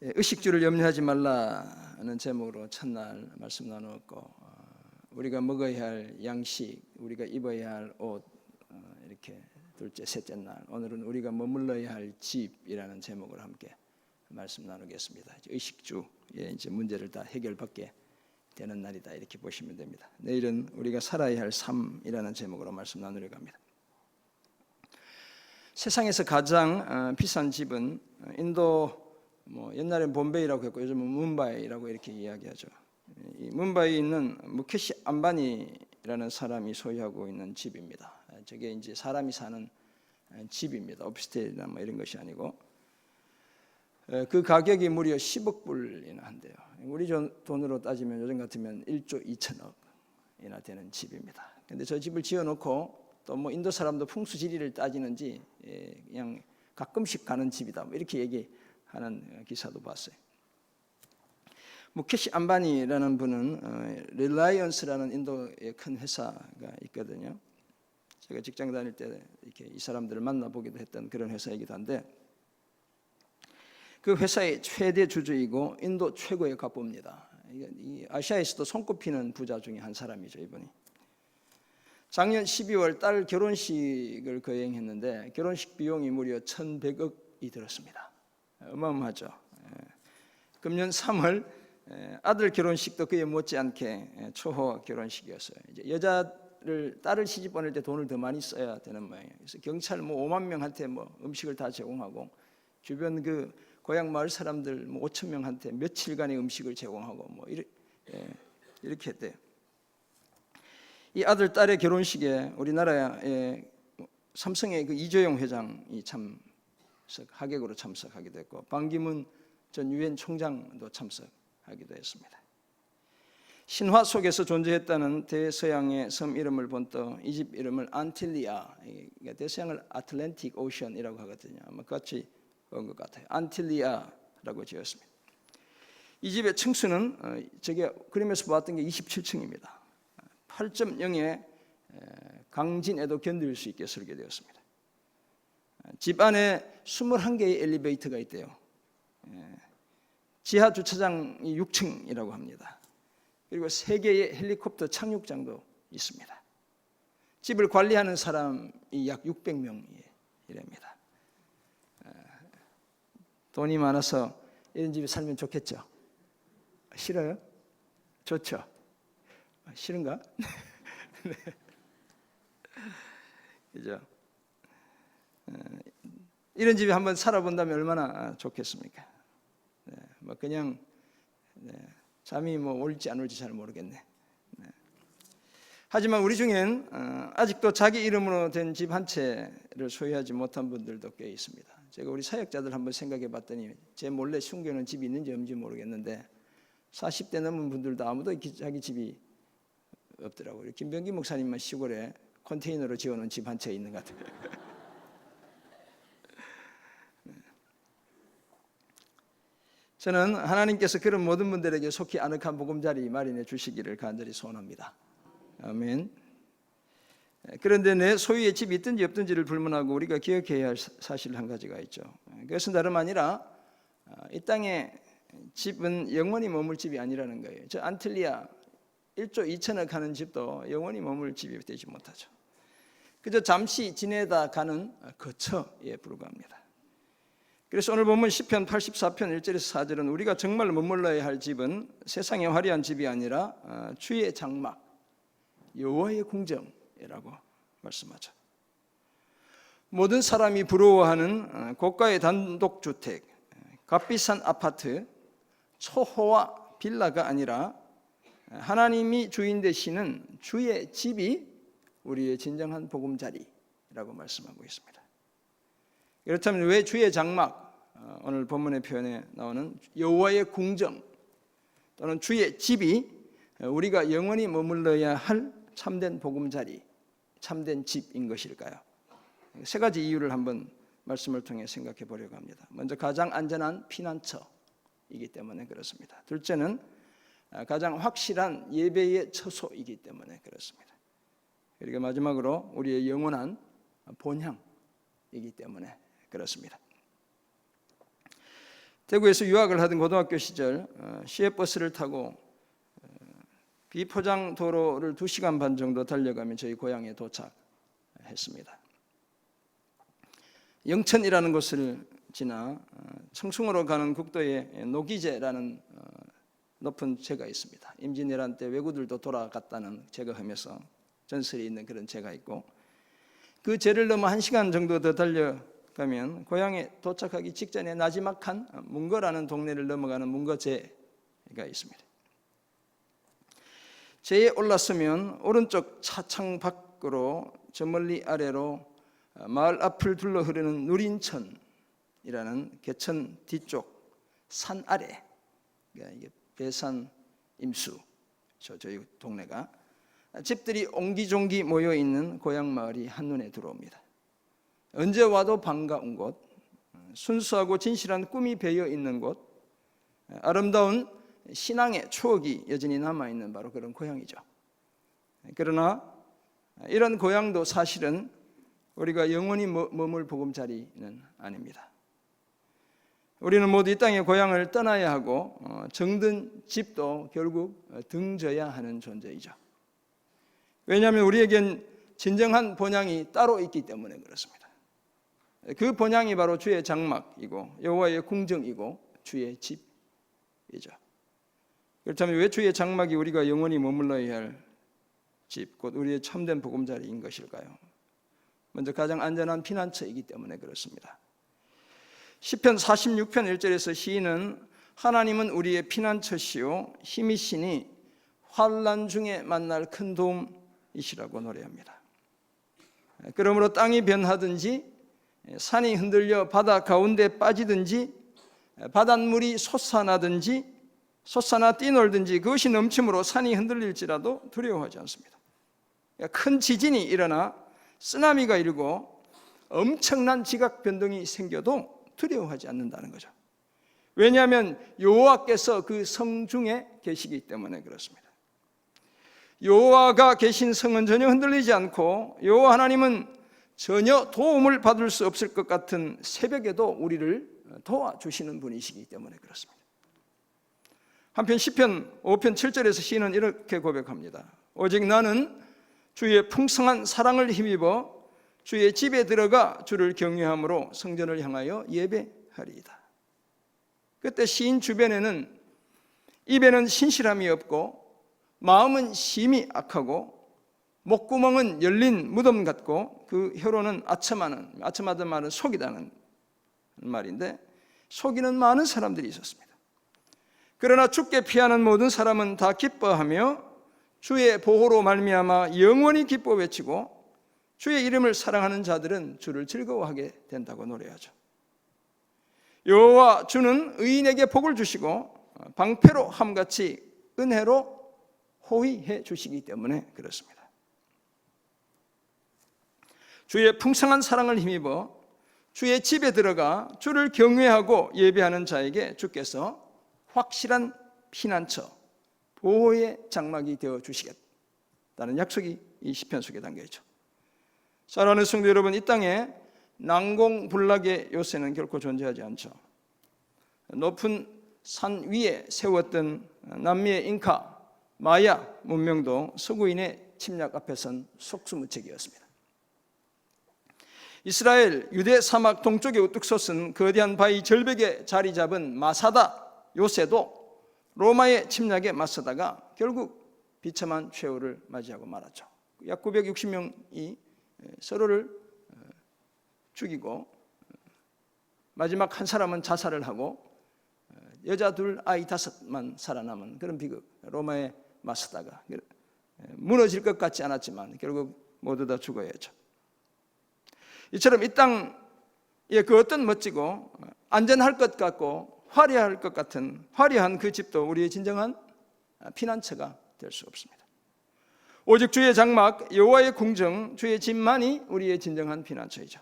의식주를 염려하지 말라는 제목으로 첫날 말씀 나누었고, 우리가 먹어야 할 양식, 우리가 입어야 할 옷, 이렇게 둘째, 셋째 날, 오늘은 우리가 머물러야 할 집이라는 제목으로 함께 말씀 나누겠습니다. 의식주의 이제 문제를 다 해결받게 되는 날이다, 이렇게 보시면 됩니다. 내일은 우리가 살아야 할 삶이라는 제목으로 말씀 나누려고 합니다. 세상에서 가장 비싼 집은 인도, 옛날엔 bombay라고 했고 요즘은 뭄바이라고 이렇게 이야기하죠. 이 뭄바이에 있는 무케시 암바니라는 사람이 소유하고 있는 집입니다. 저게 이제 사람이 사는 집입니다. 오피스텔이나 이런 것이 아니고, 그 가격이 무려 10억 불이나 한대요. 우리 돈으로 따지면 요즘 같으면 1조 2천억이나 되는 집입니다. 근데 저 집을 지어놓고 또 인도 사람도 풍수지리를 따지는지 그냥 가끔씩 가는 집이다, 이렇게 얘기하는 기사도 봤어요. 무케시 암바니라는 분은 릴라이언스라는 인도의 큰 회사가 있거든요. 제가 직장 다닐 때 이렇게 이 사람들을 만나보기도 했던 그런 회사이기도 한데, 그 회사의 최대 주주이고 인도 최고의 갑부입니다. 이 아시아에서도 손꼽히는 부자 중에 한 사람이죠, 이분이. 작년 12월 딸 결혼식을 거행했는데 결혼식 비용이 무려 1,100억이 들었습니다. 어마어마하죠. 금년 3월 아들 결혼식도 그에 못지않게 초호 결혼식이었어요. 이제 딸을 시집 보낼 때 돈을 더 많이 써야 되는 모양이에요. 그래서 경찰 5만 명한테 음식을 다 제공하고, 주변 그 고향 마을 사람들 5천 명한테 며칠간의 음식을 제공하고 이렇게 했대요. 이 아들 딸의 결혼식에 우리나라의 삼성의 그 이재용 회장이 하객으로 참석하기도 했고, 반기문 전 유엔 총장도 참석하기도 했습니다. 신화 속에서 존재했다는 대서양의 섬 이름을 본떠 이 집 이름을 안틸리아, 대서양을 아틀랜틱 오션이라고 하거든요. 아마 같이 본 것 같아요. 안틸리아라고 지었습니다. 이 집의 층수는 저게 그림에서 보았던 게 27층입니다. 8.0의 강진에도 견딜 수 있게 설계되었습니다. 집 안에 21개의 엘리베이터가 있대요. 지하 주차장이 6층이라고 합니다. 그리고 3개의 헬리콥터 착륙장도 있습니다. 집을 관리하는 사람이 약 600명이랍니다. 돈이 많아서 이런 집에 살면 좋겠죠? 싫어요? 좋죠? 싫은가? 네. 그죠? 이런 집에 한번 살아본다면 얼마나 좋겠습니까? 네, 그냥 잠이 올지 안 올지 잘 모르겠네. 네. 하지만 우리 중엔 아직도 자기 이름으로 된 집 한 채를 소유하지 못한 분들도 꽤 있습니다. 제가 우리 사역자들 한번 생각해 봤더니 제 몰래 숨겨놓은 집이 있는지 없는지 모르겠는데 40대 넘은 분들도 아무도 자기 집이 없더라고요. 김병기 목사님만 시골에 컨테이너로 지어놓은 집 한 채 있는 것 같아요. 저는 하나님께서 그런 모든 분들에게 속히 아늑한 보금자리 마련해 주시기를 간절히 소원합니다. 아멘. 그런데 내 소유의 집이 있든지 없든지를 불문하고 우리가 기억해야 할 사실 한 가지가 있죠. 그것은 다름 아니라 이 땅의 집은 영원히 머물 집이 아니라는 거예요. 저 안틸리아 1조 2천억 하는 집도 영원히 머물 집이 되지 못하죠. 그저 잠시 지내다 가는 거처에 불과합니다. 그래서 오늘 본문 시편 84편 1절에서 4절은 우리가 정말 머물러야 할 집은 세상의 화려한 집이 아니라 주의 장막, 여호와의 궁정이라고 말씀하죠. 모든 사람이 부러워하는 고가의 단독주택, 값비싼 아파트, 초호화 빌라가 아니라 하나님이 주인 되시는 주의 집이 우리의 진정한 보금자리라고 말씀하고 있습니다. 그렇다면 왜 주의 장막, 오늘 본문의 표현에 나오는 여호와의 궁정 또는 주의 집이 우리가 영원히 머물러야 할 참된 보금자리, 참된 집인 것일까요? 세 가지 이유를 한번 말씀을 통해 생각해 보려고 합니다. 먼저 가장 안전한 피난처이기 때문에 그렇습니다. 둘째는 가장 확실한 예배의 처소이기 때문에 그렇습니다. 그리고 마지막으로 우리의 영원한 본향이기 때문에 그렇습니다. 대구에서 유학을 하던 고등학교 시절 시외버스를 타고 비포장 도로를 2시간 반 정도 달려가면 저희 고향에 도착했습니다. 영천이라는 곳을 지나 청송으로 가는 국도에 노기제라는 높은 제가 있습니다. 임진왜란 때 왜구들도 돌아갔다는 제거하면서 전설이 있는 그런 제가 있고, 그 제를 넘어 1시간 정도 더 달려가면 고향에 도착하기 직전에 나지막한 문거라는 동네를 넘어가는 문거제가 있습니다. 제에 올랐으면 오른쪽 차창 밖으로 저 멀리 아래로 마을 앞을 둘러 흐르는 누린천이라는 개천 뒤쪽 산 아래, 그러니까 이게 배산 임수, 저희 동네가 집들이 옹기종기 모여 있는 고향 마을이 한눈에 들어옵니다. 언제 와도 반가운 곳, 순수하고 진실한 꿈이 배어 있는 곳, 아름다운 신앙의 추억이 여전히 남아있는 바로 그런 고향이죠. 그러나 이런 고향도 사실은 우리가 영원히 머물 보금자리는 아닙니다. 우리는 모두 이 땅의 고향을 떠나야 하고 정든 집도 결국 등져야 하는 존재이죠. 왜냐하면 우리에겐 진정한 본향이 따로 있기 때문에 그렇습니다. 그 본향이 바로 주의 장막이고 여호와의 궁정이고 주의 집이죠. 그렇다면 왜 주의 장막이 우리가 영원히 머물러야 할 집, 곧 우리의 참된 보금자리인 것일까요? 먼저 가장 안전한 피난처이기 때문에 그렇습니다. 시편 46편 1절에서 시인은 하나님은 우리의 피난처시요 힘이시니 환난 중에 만날 큰 도움이시라고 노래합니다. 그러므로 땅이 변하든지 산이 흔들려 바다 가운데 빠지든지 바닷물이 솟아나 뛰놀든지 그것이 넘침으로 산이 흔들릴지라도 두려워하지 않습니다. 큰 지진이 일어나 쓰나미가 일고 엄청난 지각 변동이 생겨도 두려워하지 않는다는 거죠. 왜냐하면 여호와께서 그 성중에 계시기 때문에 그렇습니다. 여호와가 계신 성은 전혀 흔들리지 않고 여호와 하나님은 전혀 도움을 받을 수 없을 것 같은 새벽에도 우리를 도와주시는 분이시기 때문에 그렇습니다. 한편 시편 5편 7절에서 시인은 이렇게 고백합니다. 오직 나는 주의 풍성한 사랑을 힘입어 주의 집에 들어가 주를 경외함으로 성전을 향하여 예배하리이다. 그때 시인 주변에는 입에는 신실함이 없고 마음은 심히 악하고 목구멍은 열린 무덤 같고 그 혀로는 아첨하던 말은 속이다는 말인데 속이는 많은 사람들이 있었습니다. 그러나 주께 피하는 모든 사람은 다 기뻐하며 주의 보호로 말미암아 영원히 기뻐 외치고 주의 이름을 사랑하는 자들은 주를 즐거워하게 된다고 노래하죠. 여호와 주는 의인에게 복을 주시고 방패로 함같이 은혜로 호위해 주시기 때문에 그렇습니다. 주의 풍성한 사랑을 힘입어 주의 집에 들어가 주를 경외하고 예배하는 자에게 주께서 확실한 피난처, 보호의 장막이 되어 주시겠다는 약속이 이 시편 속에 담겨 있죠. 사랑하는 성도 여러분, 이 땅에 난공불락의 요새는 결코 존재하지 않죠. 높은 산 위에 세웠던 남미의 잉카, 마야 문명도 서구인의 침략 앞에선 속수무책이었습니다. 이스라엘 유대 사막 동쪽에 우뚝 솟은 거대한 바위 절벽에 자리 잡은 마사다 요새도 로마의 침략에 맞서다가 결국 비참한 최후를 맞이하고 말았죠. 약 960명이 서로를 죽이고 마지막 한 사람은 자살을 하고 여자 2, 아이 5만 살아남은 그런 비극. 로마에 맞서다가 무너질 것 같지 않았지만 결국 모두 다 죽어야 했죠. 이처럼 이 땅에 그 어떤 멋지고 안전할 것 같고 화려할 것 같은 화려한 그 집도 우리의 진정한 피난처가 될 수 없습니다. 오직 주의 장막, 여호와의 궁정, 주의 집만이 우리의 진정한 피난처이죠.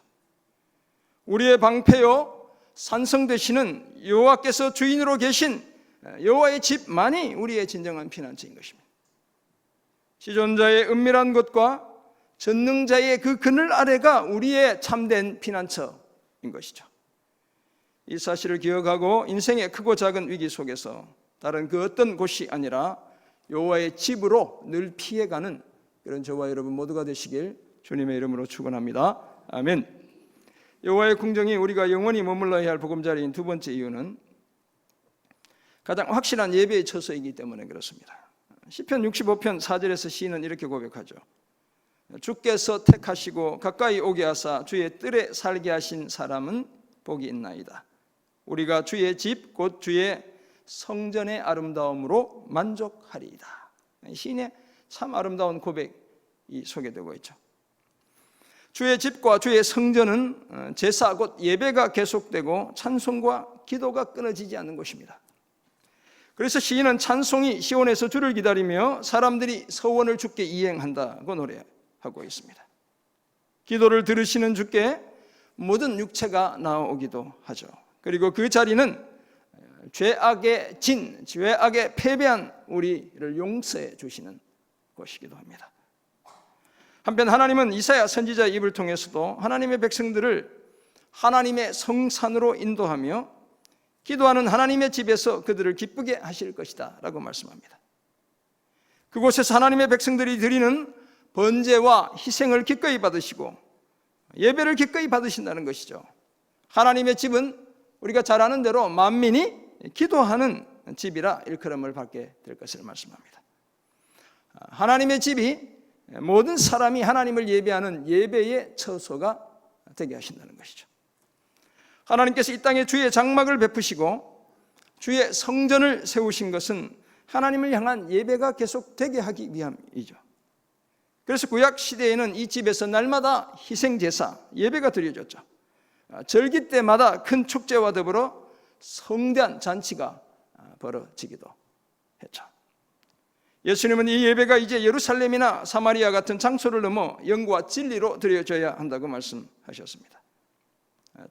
우리의 방패요 산성 되시는 여호와께서 주인으로 계신 여호와의 집만이 우리의 진정한 피난처인 것입니다. 지존자의 은밀한 곳과 전능자의 그 그늘 아래가 우리의 참된 피난처인 것이죠. 이 사실을 기억하고 인생의 크고 작은 위기 속에서 다른 그 어떤 곳이 아니라 여호와의 집으로 늘 피해가는 그런 저와 여러분 모두가 되시길 주님의 이름으로 축원합니다. 아멘. 여호와의 궁정이 우리가 영원히 머물러야 할 보금자리인 두 번째 이유는 가장 확실한 예배의 처소이기 때문에 그렇습니다. 시편 65편 4절에서 시인은 이렇게 고백하죠. 주께서 택하시고 가까이 오게 하사 주의 뜰에 살게 하신 사람은 복이 있나이다. 우리가 주의 집 곧 주의 성전의 아름다움으로 만족하리이다. 시인의 참 아름다운 고백이 소개되고 있죠. 주의 집과 주의 성전은 제사 곧 예배가 계속되고 찬송과 기도가 끊어지지 않는 곳입니다. 그래서 시인은 찬송이 시온에서 주를 기다리며 사람들이 서원을 주께 이행한다고 노래하고 있습니다. 기도를 들으시는 주께 모든 육체가 나오기도 하죠. 그리고 그 자리는 죄악의 죄악에 패배한 우리를 용서해 주시는 곳이기도 합니다. 한편 하나님은 이사야 선지자의 입을 통해서도 하나님의 백성들을 하나님의 성산으로 인도하며 기도하는 하나님의 집에서 그들을 기쁘게 하실 것이다 라고 말씀합니다. 그곳에서 하나님의 백성들이 드리는 번제와 희생을 기꺼이 받으시고 예배를 기꺼이 받으신다는 것이죠. 하나님의 집은 우리가 잘 아는 대로 만민이 기도하는 집이라 일컬음을 받게 될 것을 말씀합니다. 하나님의 집이 모든 사람이 하나님을 예배하는 예배의 처소가 되게 하신다는 것이죠. 하나님께서 이 땅에 주의 장막을 베푸시고 주의 성전을 세우신 것은 하나님을 향한 예배가 계속되게 하기 위함이죠. 그래서 구약 시대에는 이 집에서 날마다 희생제사, 예배가 드려졌죠. 절기 때마다 큰 축제와 더불어 성대한 잔치가 벌어지기도 했죠. 예수님은 이 예배가 이제 예루살렘이나 사마리아 같은 장소를 넘어 영과 진리로 드려져야 한다고 말씀하셨습니다.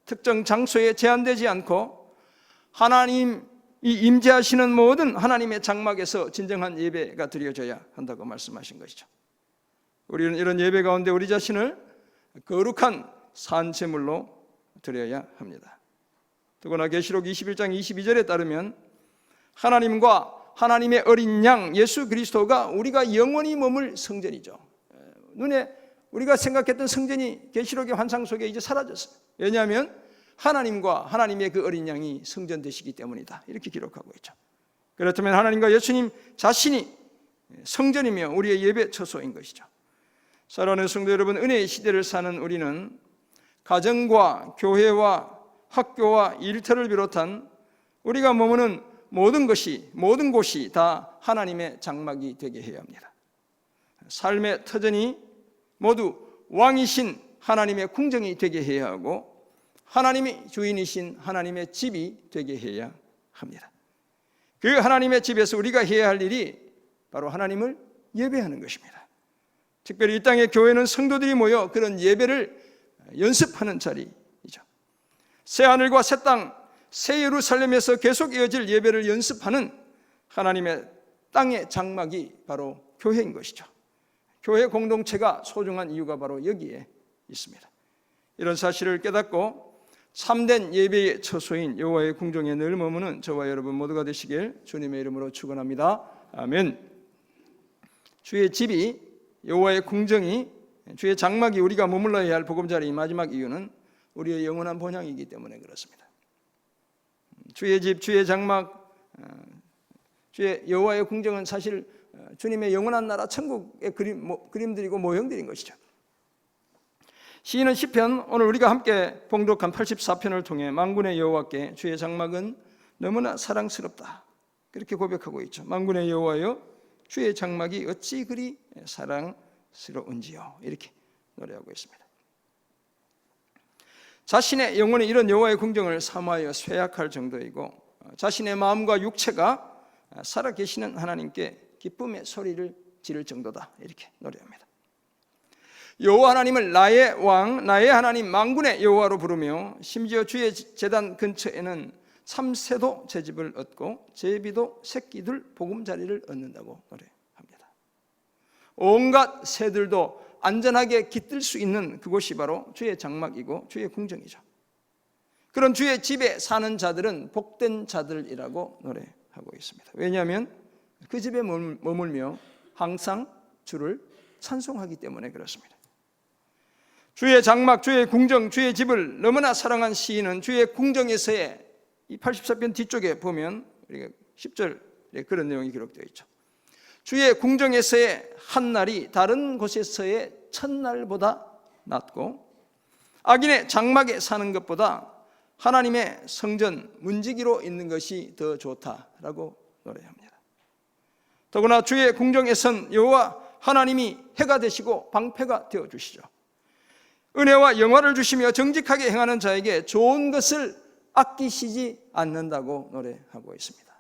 특정 장소에 제한되지 않고 하나님이 임재하시는 모든 하나님의 장막에서 진정한 예배가 드려져야 한다고 말씀하신 것이죠. 우리는 이런 예배 가운데 우리 자신을 거룩한 산제물로 드려야 합니다. 더구나 계시록 21장 22절에 따르면 하나님과 하나님의 어린 양 예수 그리스도가 우리가 영원히 머물 성전이죠. 눈에 우리가 생각했던 성전이 계시록의 환상 속에 이제 사라졌어요. 왜냐하면 하나님과 하나님의 그 어린 양이 성전 되시기 때문이다. 이렇게 기록하고 있죠. 그렇다면 하나님과 예수님 자신이 성전이며 우리의 예배 처소인 것이죠. 사랑하는 성도 여러분, 은혜의 시대를 사는 우리는 가정과 교회와 학교와 일터를 비롯한 우리가 머무는 모든 곳이 다 하나님의 장막이 되게 해야 합니다. 삶의 터전이 모두 왕이신 하나님의 궁정이 되게 해야 하고 하나님이 주인이신 하나님의 집이 되게 해야 합니다. 그 하나님의 집에서 우리가 해야 할 일이 바로 하나님을 예배하는 것입니다. 특별히 이 땅의 교회는 성도들이 모여 그런 예배를 연습하는 자리이죠. 새하늘과 새 땅, 새 예루살렘에서 계속 이어질 예배를 연습하는 하나님의 땅의 장막이 바로 교회인 것이죠. 교회 공동체가 소중한 이유가 바로 여기에 있습니다. 이런 사실을 깨닫고 참된 예배의 처소인 여호와의 궁정에 늘 머무는 저와 여러분 모두가 되시길 주님의 이름으로 축원합니다. 아멘. 주의 집이, 여호와의 궁정이, 주의 장막이 우리가 머물러야 할 보금자리의 마지막 이유는 우리의 영원한 본향이기 때문에 그렇습니다. 주의 집, 주의 장막, 주의 여호와의 궁정은 사실 주님의 영원한 나라 천국의 그림들이고 모형들인 것이죠. 시인은 시편, 오늘 우리가 함께 봉독한 84편을 통해 만군의 여호와께 주의 장막은 너무나 사랑스럽다 그렇게 고백하고 있죠. 만군의 여호와여 주의 장막이 어찌 그리 사랑스러운지요, 이렇게 노래하고 있습니다. 자신의 영혼이 이런 여호와의 궁정을 사모하여 쇠약할 정도이고 자신의 마음과 육체가 살아계시는 하나님께 기쁨의 소리를 지를 정도다, 이렇게 노래합니다. 여호와 하나님을 나의 왕, 나의 하나님 만군의 여호와로 부르며 심지어 주의 제단 근처에는 참새도 채집을 얻고 제비도 새끼들 보금자리를 얻는다고 노래합니다. 온갖 새들도 안전하게 깃들 수 있는 그곳이 바로 주의 장막이고 주의 궁정이죠. 그런 주의 집에 사는 자들은 복된 자들이라고 노래하고 있습니다. 왜냐하면 그 집에 머물며 항상 주를 찬송하기 때문에 그렇습니다. 주의 장막, 주의 궁정, 주의 집을 너무나 사랑한 시인은 주의 궁정에서의 이 84편 뒤쪽에 보면 10절에 그런 내용이 기록되어 있죠. 주의 궁정에서의 한 날이 다른 곳에서의 첫날보다 낫고 악인의 장막에 사는 것보다 하나님의 성전 문지기로 있는 것이 더 좋다라고 노래합니다. 더구나 주의 궁정에선 여호와 하나님이 해가 되시고 방패가 되어주시죠. 은혜와 영화를 주시며 정직하게 행하는 자에게 좋은 것을 아끼시지 않는다고 노래하고 있습니다.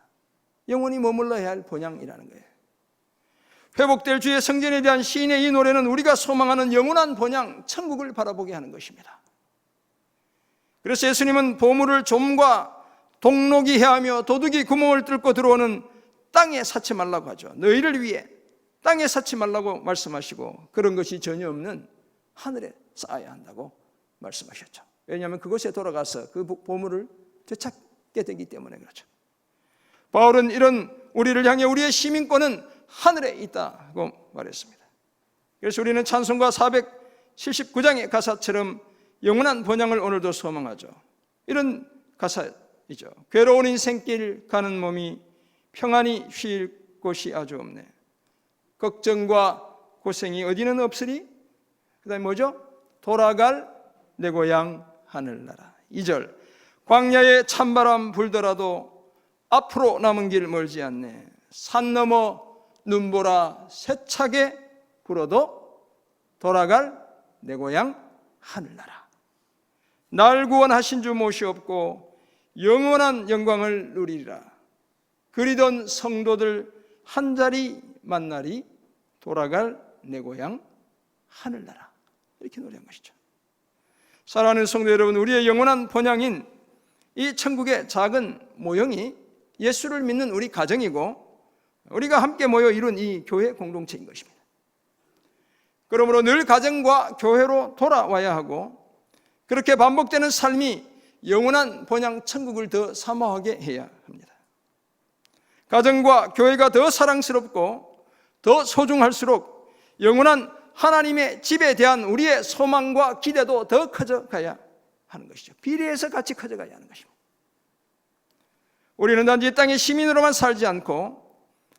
영원히 머물러야 할 본향이라는 거예요. 회복될 주의 성전에 대한 시인의 이 노래는 우리가 소망하는 영원한 본향 천국을 바라보게 하는 것입니다. 그래서 예수님은 보물을 좀과 동록이 해하며 도둑이 구멍을 뚫고 들어오는 땅에 쌓지 말라고 하죠. 너희를 위해 땅에 쌓지 말라고 말씀하시고 그런 것이 전혀 없는 하늘에 쌓아야 한다고 말씀하셨죠. 왜냐하면 그곳에 돌아가서 그 보물을 되찾게 되기 때문에 그렇죠. 바울은 이런 우리를 향해 우리의 시민권은 하늘에 있다고 말했습니다. 그래서 우리는 찬송가 479장의 가사처럼 영원한 본향을 오늘도 소망하죠. 이런 가사이죠. 괴로운 인생길 가는 몸이 평안히 쉴 곳이 아주 없네. 걱정과 고생이 어디는 없으리? 그 다음에 뭐죠? 돌아갈 내 고향 하늘나라. 2절 광야에 찬바람 불더라도 앞으로 남은 길 멀지 않네. 산 너머 눈보라 세차게 불어도 돌아갈 내 고향 하늘나라. 날 구원하신 주 몫이없고 영원한 영광을 누리리라. 그리던 성도들 한 자리 만나리. 돌아갈 내 고향 하늘나라. 이렇게 노래한 것이죠. 사랑하는 성도 여러분, 우리의 영원한 본향인 이 천국의 작은 모형이 예수를 믿는 우리 가정이고 우리가 함께 모여 이룬 이 교회 공동체인 것입니다. 그러므로 늘 가정과 교회로 돌아와야 하고 그렇게 반복되는 삶이 영원한 본향 천국을 더 사모하게 해야 합니다. 가정과 교회가 더 사랑스럽고 더 소중할수록 영원한 하나님의 집에 대한 우리의 소망과 기대도 더 커져가야 하는 것이죠. 비례해서 같이 커져가야 하는 것입니다. 우리는 단지 이 땅의 시민으로만 살지 않고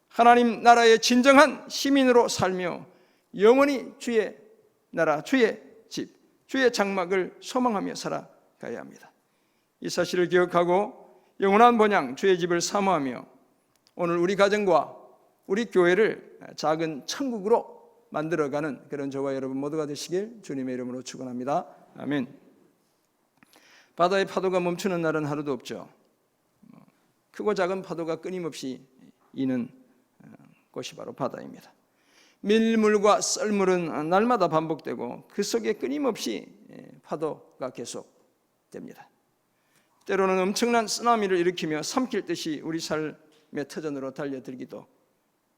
하나님 나라의 진정한 시민으로 살며 영원히 주의 나라, 주의 집, 주의 장막을 소망하며 살아가야 합니다. 이 사실을 기억하고 영원한 본향 주의 집을 사모하며 오늘 우리 가정과 우리 교회를 작은 천국으로 만들어가는 그런 저와 여러분 모두가 되시길 주님의 이름으로 축원합니다. 아멘. 바다의 파도가 멈추는 날은 하루도 없죠. 크고 작은 파도가 끊임없이 이는 곳이 바로 바다입니다. 밀물과 썰물은 날마다 반복되고 그 속에 끊임없이 파도가 계속됩니다. 때로는 엄청난 쓰나미를 일으키며 삼킬 듯이 우리 삶의 터전으로 달려들기도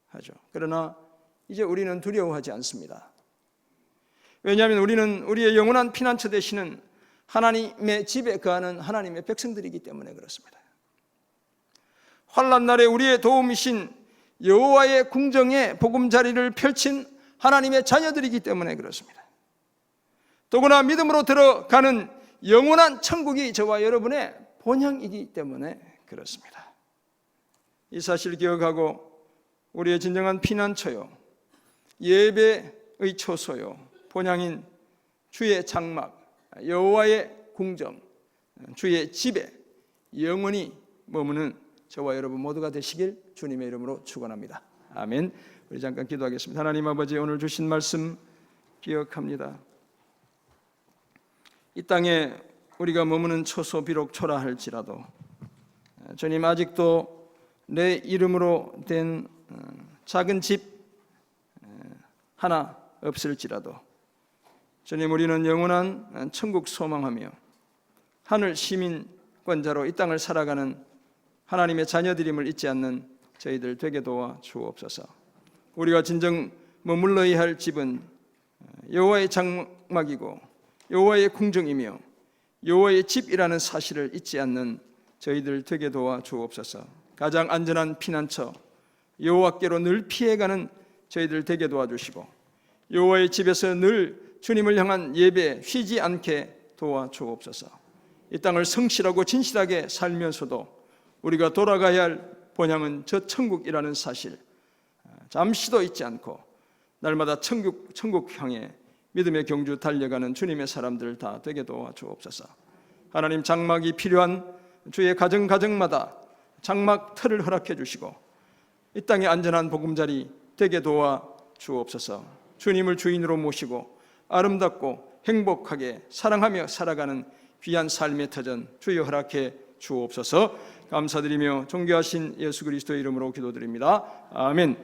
하죠. 그러나 이제 우리는 두려워하지 않습니다. 왜냐하면 우리는 우리의 영원한 피난처 되시는 하나님의 집에 거하는 하나님의 백성들이기 때문에 그렇습니다. 환난 날에 우리의 도움이신 여호와의 궁정에 보금자리를 펼친 하나님의 자녀들이기 때문에 그렇습니다. 더구나 믿음으로 들어가는 영원한 천국이 저와 여러분의 본향이기 때문에 그렇습니다. 이 사실을 기억하고 우리의 진정한 피난처요, 예배의 초소요, 본향인 주의 장막, 여호와의 궁정, 주의 집에 영원히 머무는 저와 여러분 모두가 되시길 주님의 이름으로 축원합니다. 아멘. 우리 잠깐 기도하겠습니다. 하나님 아버지, 오늘 주신 말씀 기억합니다. 이 땅에 우리가 머무는 초소 비록 초라할지라도 주님, 아직도 내 이름으로 된 작은 집 하나 없을지라도 주님, 우리는 영원한 천국 소망하며 하늘 시민권자로 이 땅을 살아가는 하나님의 자녀들임을 잊지 않는 저희들 되게 도와 주옵소서. 우리가 진정 머물러야 할 집은 여호와의 장막이고 여호와의 궁정이며 여호와의 집이라는 사실을 잊지 않는 저희들 되게 도와 주옵소서. 가장 안전한 피난처 여호와께로 늘 피해가는 저희들 되게 도와주시고 여호와의 집에서 늘 주님을 향한 예배 쉬지 않게 도와주옵소서. 이 땅을 성실하고 진실하게 살면서도 우리가 돌아가야 할 본향은 저 천국이라는 사실 잠시도 잊지 않고 날마다 천국 향해 믿음의 경주 달려가는 주님의 사람들 다 되게 도와주옵소서. 하나님, 장막이 필요한 주의 가정마다 장막 틀을 허락해 주시고 이 땅의 안전한 보금자리 되게 도와주옵소서. 주님을 주인으로 모시고 아름답고 행복하게 사랑하며 살아가는 귀한 삶의 터전 주여 허락해 주옵소서. 감사드리며 존귀하신 예수 그리스도의 이름으로 기도드립니다. 아멘.